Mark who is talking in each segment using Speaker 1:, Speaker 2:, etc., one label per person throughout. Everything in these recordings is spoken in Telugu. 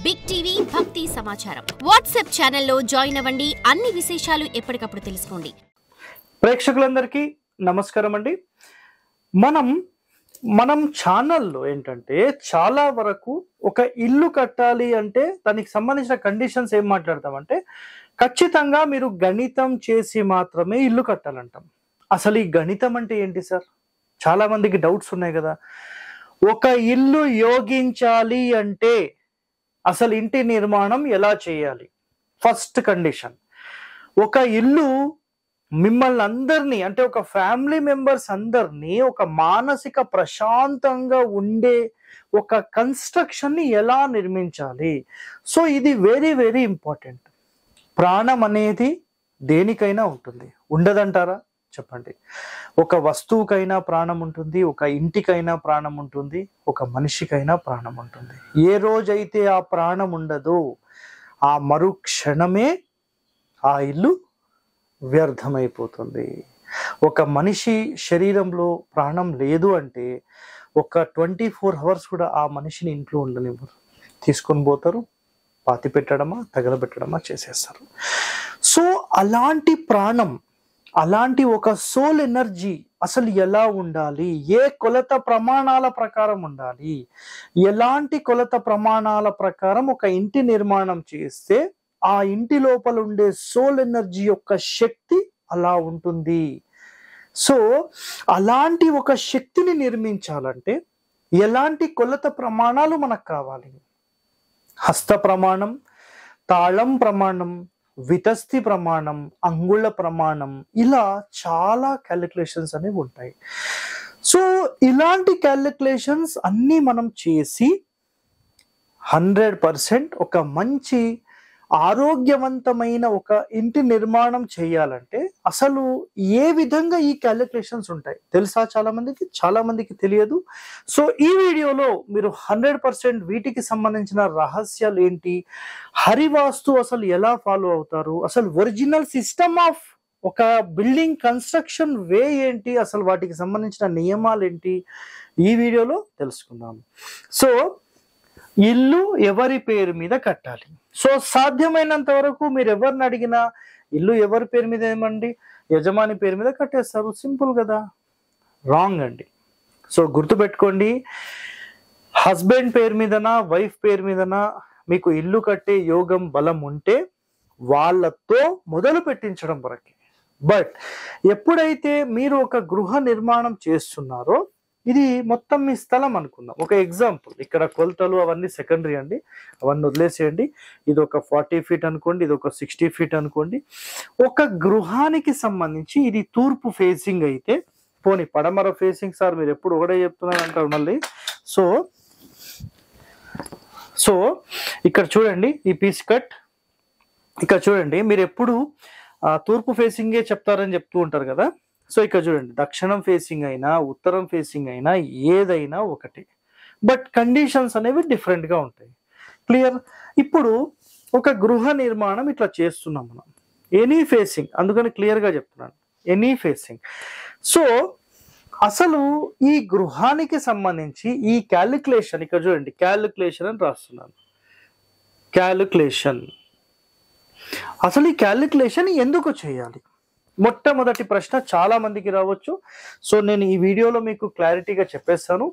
Speaker 1: బిగ్ టీవీ భక్తి సమాచారం వాట్సాప్ ఛానల్లో జాయిన్ అవ్వండి. అన్ని విశేషాలు ఎప్పటికప్పుడు తెలుసుకోండి.
Speaker 2: ప్రేక్షకులందరికీ నమస్కారం అండి. మనం ఛానల్లో ఏంటంటే చాలా వరకు ఒక ఇల్లు కట్టాలి అంటే దానికి సంబంధించిన కండిషన్స్ ఏం మాట్లాడతామంటే ఖచ్చితంగా మీరు గణితం చేసి మాత్రమే ఇల్లు కట్టాలంటాం. అసలు ఈ గణితం అంటే ఏంటి సార్? చాలా మందికి డౌట్స్ ఉన్నాయి కదా. ఒక ఇల్లు యోగించాలి అంటే అసలు ఇంటి నిర్మాణం ఎలా చేయాలి? ఫస్ట్ కండిషన్, ఒక ఇల్లు మిమ్మల్ని అందరినీ అంటే ఒక ఫ్యామిలీ మెంబర్స్ అందరినీ ఒక మానసిక ప్రశాంతంగా ఉండే ఒక కన్స్ట్రక్షన్ని ఎలా నిర్మించాలి? సో ఇది వెరీ వెరీ ఇంపార్టెంట్. ప్రాణం అనేది దేనికైనా ఉంటుంది, ఉండదంటారా? చెప్పండి. ఒక వస్తువుకైనా ప్రాణం ఉంటుంది, ఒక ఇంటికైనా ప్రాణం ఉంటుంది, ఒక మనిషికైనా ప్రాణం ఉంటుంది. ఏ రోజైతే ఆ ప్రాణం ఉండదో ఆ మరుక్షణమే ఆ ఇల్లు వ్యర్థమైపోతుంది. ఒక మనిషి శరీరంలో ప్రాణం లేదు అంటే ఒక 24 hours కూడా ఆ మనిషిని ఇంట్లో ఉండనివ్వరు. తీసుకొని పోతారు, పాతి పెట్టడమా తగలబెట్టడమా చేసేస్తారు. సో అలాంటి ప్రాణం, అలాంటి ఒక సోల్ ఎనర్జీ అసలు ఎలా ఉండాలి? ఏ కొలత ప్రమాణాల ప్రకారం ఉండాలి? ఎలాంటి కొలత ప్రమాణాల ప్రకారం ఒక ఇంటి నిర్మాణం చేస్తే ఆ ఇంటి లోపల ఉండే సోల్ ఎనర్జీ యొక్క శక్తి అలా ఉంటుంది. సో అలాంటి ఒక శక్తిని నిర్మించాలంటే ఎలాంటి కొలత ప్రమాణాలు మనకు కావాలి? హస్త ప్రమాణం, తాళం ప్రమాణం, వితస్తి ప్రమాణం, అంగుళ ప్రమాణం, ఇలా చాలా క్యాలిక్యులేషన్స్ అనేవి ఉంటాయి. సో ఇలాంటి క్యాలిక్యులేషన్స్ అన్నీ మనం చేసి 100% ఒక మంచి ఆరోగ్యవంతమైన ఒక ఇంటి నిర్మాణం చేయాలంటే అసలు ఏ విధంగా ఈ క్యాలిక్యులేషన్స్ ఉంటాయి తెలుసా? చాలా మందికి తెలియదు. సో ఈ వీడియోలో మీరు 100% వీటికి సంబంధించిన రహస్యాలు ఏంటి, హరివాస్తు అసలు ఎలా ఫాలో అవుతారు, అసలు ఒరిజినల్ సిస్టమ్ ఆఫ్ ఒక బిల్డింగ్ కన్స్ట్రక్షన్ వే ఏంటి, అసలు వాటికి సంబంధించిన నియమాలు ఏంటి, ఈ వీడియోలో తెలుసుకుందాం. సో ఇల్లు ఎవరి పేరు మీద కట్టాలి? సో సాధ్యమైనంత వరకు మీరు ఎవరిని అడిగినా ఇల్లు ఎవరి పేరు మీద ఏమండి, యజమాని పేరు మీద కట్టేస్తారు. సింపుల్ కదా. రాంగ్ అండి. సో గుర్తుపెట్టుకోండి, హస్బెండ్ పేరు మీదనా వైఫ్ పేరు మీదనా మీకు ఇల్లు కట్టే యోగం బలం ఉంటే వాళ్ళతో మొదలు పెట్టించడం వరకే. బట్ ఎప్పుడైతే మీరు ఒక గృహ నిర్మాణం చేస్తున్నారో, ఇది మొత్తం మీ స్థలం అనుకుందాం. ఒక ఎగ్జాంపుల్, ఇక్కడ కొలతలు అవన్నీ సెకండరీ అండి, అవన్నీ వదిలేసేయండి. ఇది ఒక 40 feet అనుకోండి, ఇది ఒక 60 feet అనుకోండి. ఒక గృహానికి సంబంధించి ఇది తూర్పు ఫేసింగ్ అయితే, పోనీ పడమర ఫేసింగ్ సార్ మీరు ఎప్పుడు ఒకటే చెప్తున్నారు అంటారు మళ్ళీ. సో ఇక్కడ చూడండి, ఈ పీస్ కట్ ఇక్కడ చూడండి, మీరు ఎప్పుడు తూర్పు ఫేసింగే చెప్తారని చెప్తూ ఉంటారు కదా. సో ఇక్కడ చూడండి, దక్షిణం ఫేసింగ్ అయినా ఉత్తరం ఫేసింగ్ అయినా ఏదైనా ఒకటి, బట్ కండిషన్స్ అనేవి డిఫరెంట్గా ఉంటాయి. క్లియర్? ఇప్పుడు ఒక గృహ నిర్మాణం ఇట్లా చేస్తున్నాం మనం, ఎనీ ఫేసింగ్, అందుకని క్లియర్గా చెప్తున్నాను, ఎనీ ఫేసింగ్. సో అసలు ఈ గృహానికి సంబంధించి ఈ క్యాలిక్యులేషన్, ఇక్కడ చూడండి క్యాలిక్యులేషన్ అని రాస్తున్నాను, క్యాలిక్యులేషన్. అసలు ఈ క్యాలిక్యులేషన్ ఎందుకు చేయాలి? మొట్టమొదటి ప్రశ్న చాలా మందికి రావచ్చు. సో నేను ఈ వీడియోలో మీకు క్లారిటీగా చెప్పేస్తాను.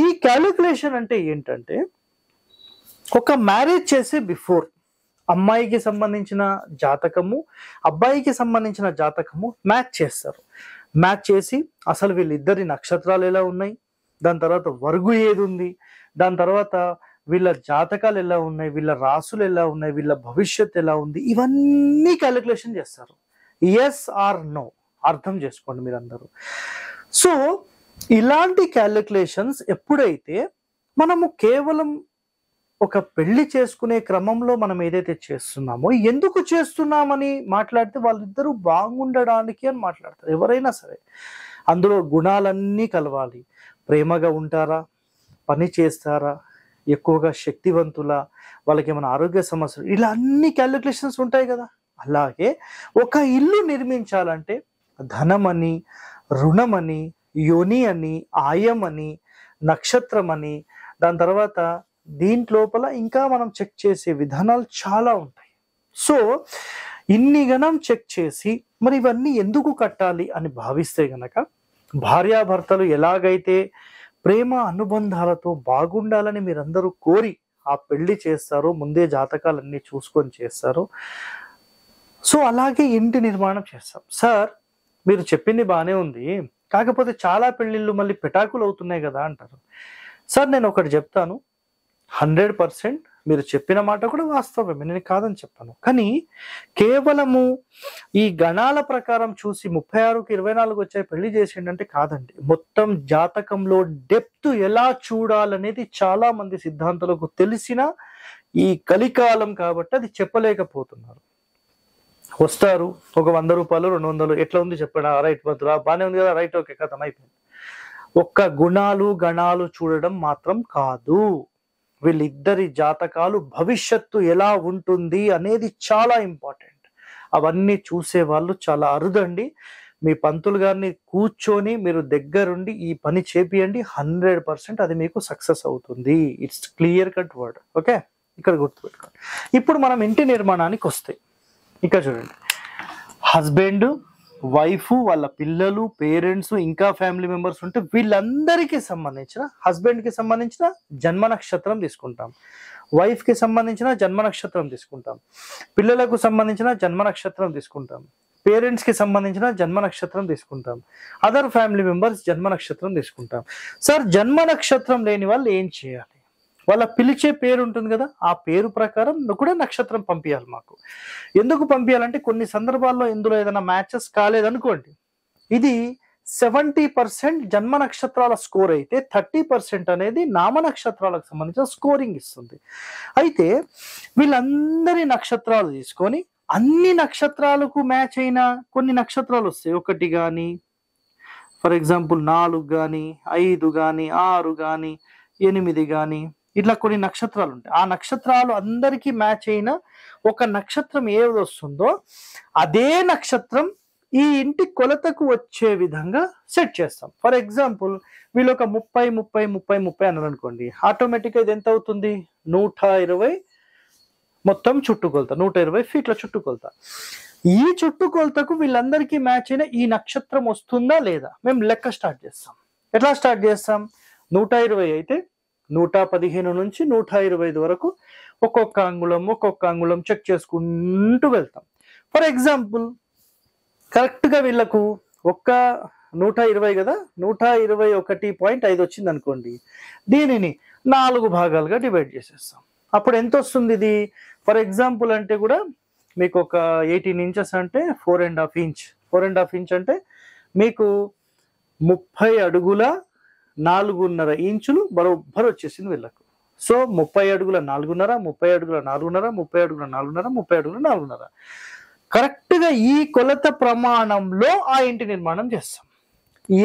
Speaker 2: ఈ క్యాలిక్యులేషన్ అంటే ఏంటంటే, ఒక మ్యారేజ్ చేసే బిఫోర్ అమ్మాయికి సంబంధించిన జాతకము, అబ్బాయికి సంబంధించిన జాతకము మ్యాచ్ చేస్తారు. మ్యాచ్ చేసి అసలు వీళ్ళిద్దరి నక్షత్రాలు ఎలా ఉన్నాయి, దాని తర్వాత వర్గు ఏది ఉంది, దాని తర్వాత వీళ్ళ జాతకాలు ఎలా ఉన్నాయి, వీళ్ళ రాసులు ఎలా ఉన్నాయి, వీళ్ళ భవిష్యత్తు ఎలా ఉంది, ఇవన్నీ క్యాలిక్యులేషన్ చేస్తారు. ఎస్ ఆర్ నో అర్థం చేసుకోండి మీరందరూ. సో ఇలాంటి క్యాలిక్యులేషన్స్ ఎప్పుడైతే మనము కేవలం ఒక పెళ్లి చేసుకునే క్రమంలో మనం ఏదైతే చేస్తున్నామో, ఎందుకు చేస్తున్నామని మాట్లాడితే వాళ్ళిద్దరూ బాగుండడానికి అని మాట్లాడతారు. ఎవరైనా సరే అందులో గుణాలన్నీ కలవాలి. ప్రేమగా ఉంటారా, పని చేస్తారా, ఎక్కువగా శక్తివంతులా, వాళ్ళకి ఏమైనా ఆరోగ్య సమస్యలు, ఇలా అన్ని క్యాలిక్యులేషన్స్ ఉంటాయి కదా. అలాగే ఒక ఇల్లు నిర్మించాలంటే ధనమని, రుణమని, యోని అని, ఆయమని, నక్షత్రం అని, దాని తర్వాత దీంట్లోపల ఇంకా మనం చెక్ చేసే విధానాలు చాలా ఉంటాయి. సో ఇన్ని గణం చెక్ చేసి మరి ఇవన్నీ ఎందుకు కట్టాలి అని భావిస్తే గనక, భార్యాభర్తలు ఎలాగైతే ప్రేమ అనుబంధాలతో బాగుండాలని మీరందరూ కోరి ఆ పెళ్లి చేస్తారో, ముందే జాతకాలన్నీ చూసుకొని చేస్తారో, సో అలాగే ఇంటి నిర్మాణం చేస్తాం. సార్ మీరు చెప్పింది బాగానే ఉంది, కాకపోతే చాలా పెళ్లిళ్ళు మళ్ళీ పెటాకులు అవుతున్నాయి కదా అంటారు. సార్ నేను ఒకటి చెప్తాను, 100% మీరు చెప్పిన మాట కూడా వాస్తవమే, నేను కాదని చెప్పాను. కానీ కేవలము ఈ గణాల ప్రకారం చూసి 36కి 24 వచ్చాయి పెళ్లి చేసిండంటే కాదండి. మొత్తం జాతకంలో డెప్త్ ఎలా చూడాలనేది చాలా మంది సిద్ధాంతులకు తెలిసిన ఈ కలికాలం కాబట్టి అది చెప్పలేకపోతున్నారు. వస్తారు, ఒక 100 రూపాయలు 200 ఎట్లా ఉంది చెప్పండి, రైట్ వద్దురా బాగానే ఉంది కదా, రైట్ ఓకే కథం అయిపోయింది. ఒక్క గుణాలు గణాలు చూడడం మాత్రం కాదు, వీళ్ళిద్దరి జాతకాలు భవిష్యత్తు ఎలా ఉంటుంది అనేది చాలా ఇంపార్టెంట్. అవన్నీ చూసే వాళ్ళు చాలా అరుదండి. మీ పంతులు గారిని కూర్చొని మీరు దగ్గరుండి ఈ పని చేపియండి, 100% అది మీకు సక్సెస్ అవుతుంది. It's clear cut word. Okay, ఇక్కడ గుర్తుపెట్టుకోండి. ఇప్పుడు మనం ఇంటి నిర్మాణానికి వస్తే ఇక్కడ చూడండి, హస్బెండ్ వైఫ్ వాళ్ళ పిల్లలు పేరెంట్స్ ఇంకా ఫ్యామిలీ మెంబర్స్ ఉంటే వీళ్ళందరికీ సంబంధించిన, హస్బెండ్ కి సంబంధించిన జన్మ నక్షత్రం తీసుకుంటాం, వైఫ్ కి సంబంధించిన జన్మ నక్షత్రం తీసుకుంటాం, పిల్లలకు సంబంధించిన జన్మ నక్షత్రం తీసుకుంటాం, పేరెంట్స్ కి సంబంధించిన జన్మ నక్షత్రం తీసుకుంటాం, అదర్ ఫ్యామిలీ మెంబర్స్ జన్మ నక్షత్రం తీసుకుంటాం. సార్ జన్మ నక్షత్రం లేని వాళ్ళు ఏం చేయాలి? వాళ్ళ పిలిచే పేరు ఉంటుంది కదా, ఆ పేరు ప్రకారం కూడా నక్షత్రం పంపించాలి మాకు. ఎందుకు పంపించాలంటే కొన్ని సందర్భాల్లో ఇందులో ఏదైనా మ్యాచెస్ కాలేదనుకోండి, ఇది 70% జన్మ నక్షత్రాల స్కోర్ అయితే 30% అనేది నామ నక్షత్రాలకు సంబంధించిన స్కోరింగ్ ఇస్తుంది. అయితే వీళ్ళందరి నక్షత్రాలు తీసుకొని అన్ని నక్షత్రాలకు మ్యాచ్ అయిన కొన్ని నక్షత్రాలు వస్తాయి, 1 కానీ ఫర్ ఎగ్జాంపుల్ 4 కానీ 5 కానీ 6 కానీ 8 కానీ ఇట్లా కొన్ని నక్షత్రాలు ఉంటాయి. ఆ నక్షత్రాలు అందరికీ మ్యాచ్ అయిన ఒక నక్షత్రం ఏది వస్తుందో అదే నక్షత్రం ఈ ఇంటి కొలతకు వచ్చే విధంగా సెట్ చేస్తాం. ఫర్ ఎగ్జాంపుల్ వీళ్ళు ఒక 30 అన్నారు అనుకోండి, ఆటోమేటిక్గా ఇది ఎంత అవుతుంది? 120 మొత్తం చుట్టుకొలత, 120 ఫీట్ల చుట్టుకొలత. ఈ చుట్టుకొలతకు వీళ్ళందరికీ మ్యాచ్ అయిన ఈ నక్షత్రం వస్తుందా లేదా మేము లెక్క స్టార్ట్ చేస్తాం. ఎట్లా స్టార్ట్ చేస్తాం? 120 అయితే 115 నుంచి 125 వరకు ఒక్కొక్క అంగుళం చెక్ చేసుకుంటూ వెళ్తాం. ఫర్ ఎగ్జాంపుల్ కరెక్ట్గా వీళ్ళకు ఒక్క 120 కదా, 121.5 వచ్చింది అనుకోండి, దీనిని 4 భాగాలుగా డివైడ్ చేసేస్తాం. అప్పుడు ఎంత వస్తుంది ఇది? ఫర్ ఎగ్జాంపుల్ అంటే కూడా మీకు ఒక 18 ఇంచెస్ అంటే 4.5 ఇంచ్, 4.5 ఇంచ్ అంటే మీకు 30 అడుగుల 4.5 ఇంచులు బరోబ్బర్ వచ్చేసింది వీళ్ళకు. సో 30 అడుగుల 4.5, 30 అడుగుల 4.5, 30 అడుగుల 4.5, 30 అడుగుల 4.5 కరెక్ట్ గా ఈ కొలత ప్రమాణంలో ఆ ఇంటి నిర్మాణం చేస్తాం.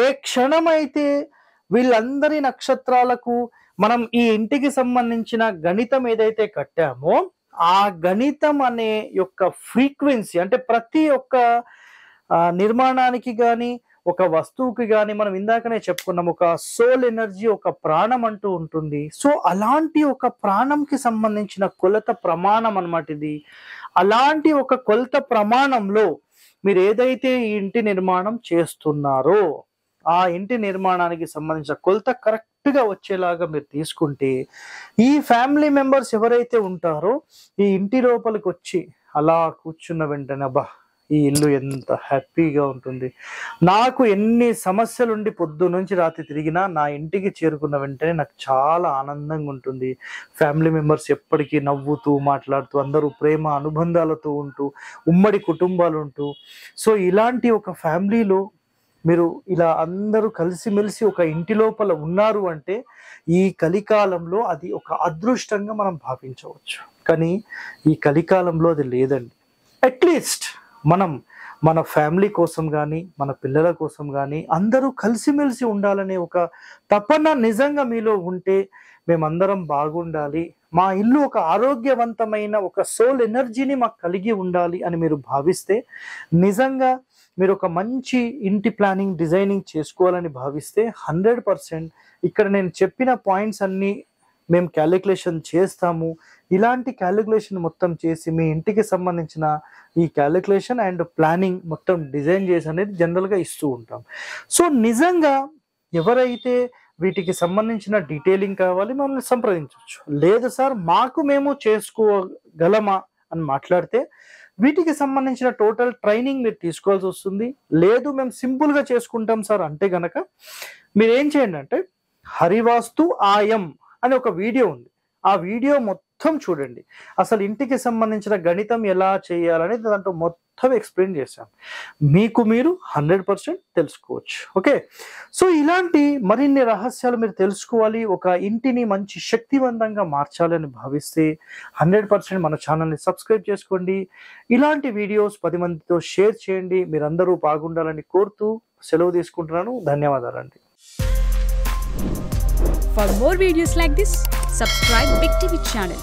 Speaker 2: ఏ క్షణమైతే వీళ్ళందరి నక్షత్రాలకు మనం ఈ ఇంటికి సంబంధించిన గణితం ఏదైతే కట్టామో ఆ గణితం అనే యొక్క ఫ్రీక్వెన్సీ, అంటే ప్రతి ఒక్క నిర్మాణానికి కానీ ఒక వస్తువుకి కానీ మనం ఇందాకనే చెప్పుకున్నాం, ఒక సోల్ ఎనర్జీ, ఒక ప్రాణం అంటూ ఉంటుంది. సో అలాంటి ఒక ప్రాణంకి సంబంధించిన కొలత ప్రమాణం అన్నమాట ఇది. అలాంటి ఒక కొలత ప్రమాణంలో మీరు ఏదైతే ఈ ఇంటి నిర్మాణం చేస్తున్నారో ఆ ఇంటి నిర్మాణానికి సంబంధించిన కొలత కరెక్ట్ గా వచ్చేలాగా మీరు తీసుకుంటే ఈ ఫ్యామిలీ మెంబర్స్ ఎవరైతే ఉంటారో ఈ ఇంటి లోపలికి వచ్చి అలా కూర్చున్న వెంటనే అబ్బా ఈ ఇల్లు ఎంత హ్యాపీగా ఉంటుంది, నాకు ఎన్ని సమస్యలుండి పొద్దు నుంచి రాత్రి తిరిగినా నా ఇంటికి చేరుకున్న వెంటనే నాకు చాలా ఆనందంగా ఉంటుంది. ఫ్యామిలీ మెంబర్స్ ఎప్పటికీ నవ్వుతూ మాట్లాడుతూ అందరూ ప్రేమ అనుబంధాలతో ఉంటూ ఉమ్మడి కుటుంబాలు ఉంటూ, సో ఇలాంటి ఒక ఫ్యామిలీలో మీరు ఇలా అందరూ కలిసిమెలిసి ఒక ఇంటి లోపల ఉన్నారు అంటే ఈ కలికాలంలో అది ఒక అదృష్టంగా మనం భావించవచ్చు. కానీ ఈ కలికాలంలో అది లేదండి. అట్లీస్ట్ మనం మన ఫ్యామిలీ కోసం కానీ మన పిల్లల కోసం కానీ అందరూ కలిసిమెలిసి ఉండాలనే ఒక తపన నిజంగా మీలో ఉంటే, మేమందరం బాగుండాలి, మా ఇల్లు ఒక ఆరోగ్యవంతమైన ఒక సోల్ ఎనర్జీని మాకు కలిగి ఉండాలి అని మీరు భావిస్తే, నిజంగా మీరు ఒక మంచి ఇంటి ప్లానింగ్ డిజైనింగ్ చేసుకోవాలని భావిస్తే 100% ఇక్కడ నేను చెప్పిన పాయింట్స్ అన్నీ మేము క్యాలిక్యులేషన్ చేస్తాము. ఇలాంటి క్యాలిక్యులేషన్ మొత్తం చేసి మీ ఇంటికి సంబంధించిన ఈ క్యాలిక్యులేషన్ అండ్ ప్లానింగ్ మొత్తం డిజైన్ చేసి అనేది జనరల్గా ఇస్తూ ఉంటాం. సో నిజంగా ఎవరైతే వీటికి సంబంధించిన డీటెయిలింగ్ కావాలి మమ్మల్ని సంప్రదించవచ్చు. లేదు సార్ మేము చేసుకోగలమా అని మాట్లాడితే వీటికి సంబంధించిన టోటల్ ట్రైనింగ్ మీరు తీసుకోవాల్సి వస్తుంది. లేదు మేము సింపుల్గా చేసుకుంటాం సార్ అంటే గనక మీరు ఏం చేయండి అంటే హరివాస్తు ఆయం అని ఒక వీడియో ఉంది. ఆ వీడియో మొత్తం చూడండి. అసలు ఇంటికి సంబంధించిన గణితం ఎలా చేయాలనేది దాంట్లో మొత్తం ఎక్స్ప్లెయిన్ చేశాం. మీకు మీరు 100% తెలుసుకోవచ్చు. ఓకే, సో ఇలాంటి మరిన్ని రహస్యాలు మీరు తెలుసుకోవాలి, ఒక ఇంటిని మంచి శక్తివంతంగా మార్చాలని భావిస్తే 100% మన ఛానల్ని సబ్స్క్రైబ్ చేసుకోండి. ఇలాంటి వీడియోస్ 10 మందితో షేర్ చేయండి. మీరందరూ బాగుండాలని కోరుతూ సెలవు తీసుకుంటున్నాను. ధన్యవాదాలండి.
Speaker 3: For more videos like this, subscribe Big TV channel.